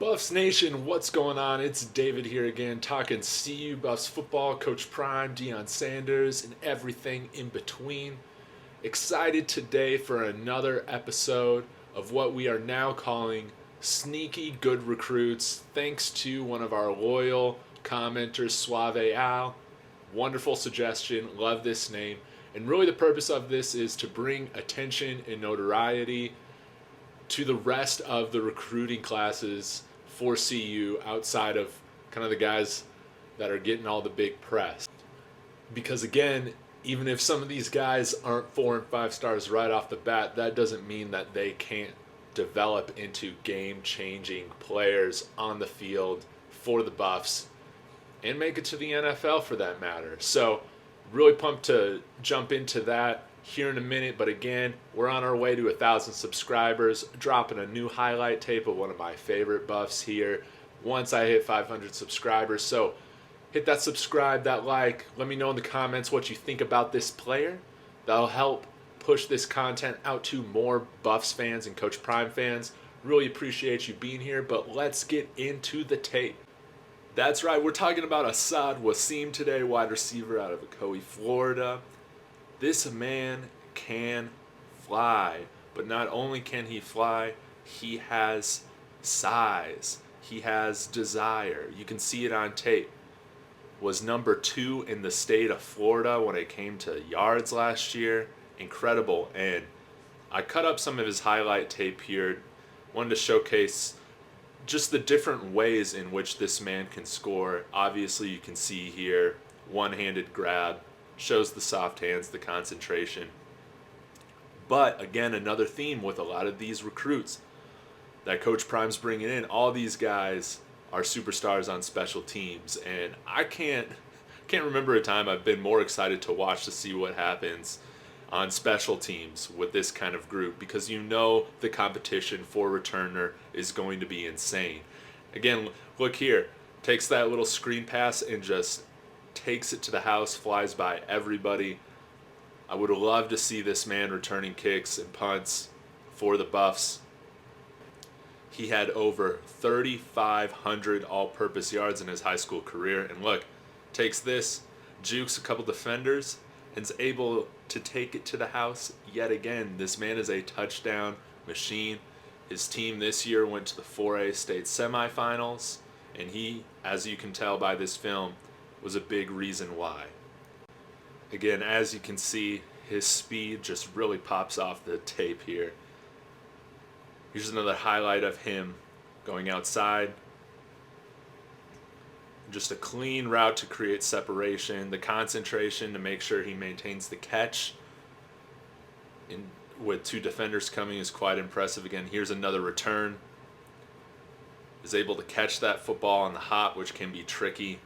Buffs Nation, what's going on? It's David here again, talking CU Buffs football, Coach Prime, Deion Sanders, and everything in between. Excited today for another episode of what we are now calling Sneaky Good Recruits, thanks to one of our loyal commenters, Suave Al. Wonderful suggestion, love this name. And really the purpose of this is to bring attention and notoriety to the rest of the recruiting classes for CU outside of kind of the guys that are getting all the big press. Because again, even if some of these guys aren't 4 and 5 stars right off the bat, that doesn't mean that they can't develop into game-changing players on the field for the Buffs and make it to the NFL for that matter. So really pumped to jump into that here in a minute, but again, we're on our way to 1,000 subscribers, dropping a new highlight tape of one of my favorite Buffs here once I hit 500 subscribers. So hit that subscribe, that like, let me know in the comments what you think about this player. That'll help push this content out to more Buffs fans and Coach Prime fans. Really appreciate you being here, but let's get into the tape. That's right, we're talking about Asaad Waseem today, wide receiver out of Ocoee, Florida. This man can fly, but not only can he fly, he has size. He has desire. You can see it on tape. Was number 2 in the state of Florida when it came to yards last year. Incredible. And I cut up some of his highlight tape here. Wanted to showcase just the different ways in which this man can score. Obviously, you can see here, one-handed grab. Shows the soft hands, the concentration. But again, another theme with a lot of these recruits that Coach Prime's bringing in, all these guys are superstars on special teams. And I can't remember a time I've been more excited to watch to see what happens on special teams with this kind of group, because you know the competition for returner is going to be insane. Again, look here. Takes that little screen pass and just takes it to the house, flies by everybody. I would love to see this man returning kicks and punts for the Buffs. He had over 3,500 all-purpose yards in his high school career. And look, takes this, jukes a couple defenders, and is able to take it to the house yet again. This man is a touchdown machine. His team this year went to the 4A state semifinals, and he, as you can tell by this film, was a big reason why. Again, as you can see, his speed just really pops off the tape here. Here's another highlight of him going outside. Just a clean route to create separation, the concentration to make sure he maintains the catch. And with 2 defenders coming is quite impressive. Again, here's another return. Is able to catch that football on the hop, which can be tricky.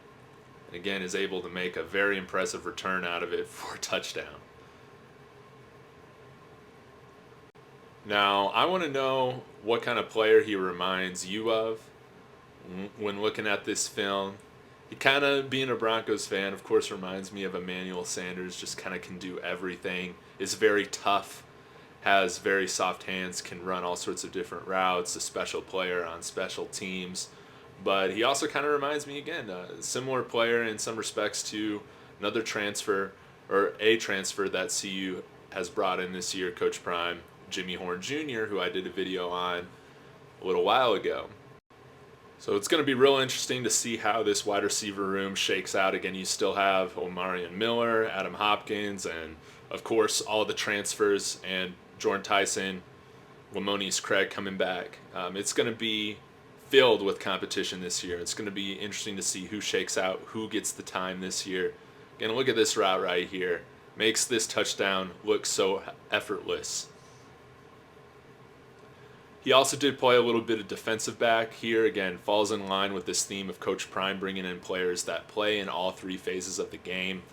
And again, is able to make a very impressive return out of it for a touchdown. Now, I want to know what kind of player he reminds you of when looking at this film. He kind of, being a Broncos fan, of course, reminds me of Emmanuel Sanders. Just kind of can do everything. Is very tough. Has very soft hands. Can run all sorts of different routes. A special player on special teams. But he also kind of reminds me, again, a similar player in some respects to another transfer, or a transfer that CU has brought in this year, Coach Prime, Jimmy Horn Jr., who I did a video on a little while ago. So it's going to be real interesting to see how this wide receiver room shakes out. Again, you still have Omarion Miller, Adam Hopkins, and of course all the transfers, and Jordan Tyson, Lamonius Craig coming back. It's going to be filled with competition this year. It's going to be interesting to see who shakes out, who gets the time this year. Again, look at this route right here. Makes this touchdown look so effortless. He also did play a little bit of defensive back here. Again, falls in line with this theme of Coach Prime bringing in players that play in all 3 phases of the game.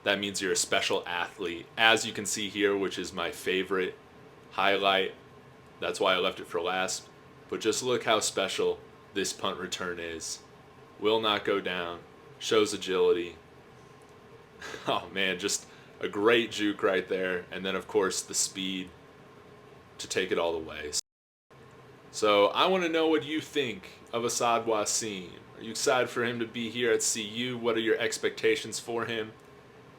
That means you're a special athlete, as you can see here, which is my favorite highlight. That's why I left it for last. But just look how special this punt return is. Will not go down. Shows agility. Oh man, just a great juke right there. And then of course the speed to take it all the way. So I want to know what you think of Asaad Waseem. Are you excited for him to be here at CU? What are your expectations for him?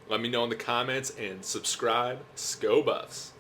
Let me know in the comments and subscribe. Go Buffs!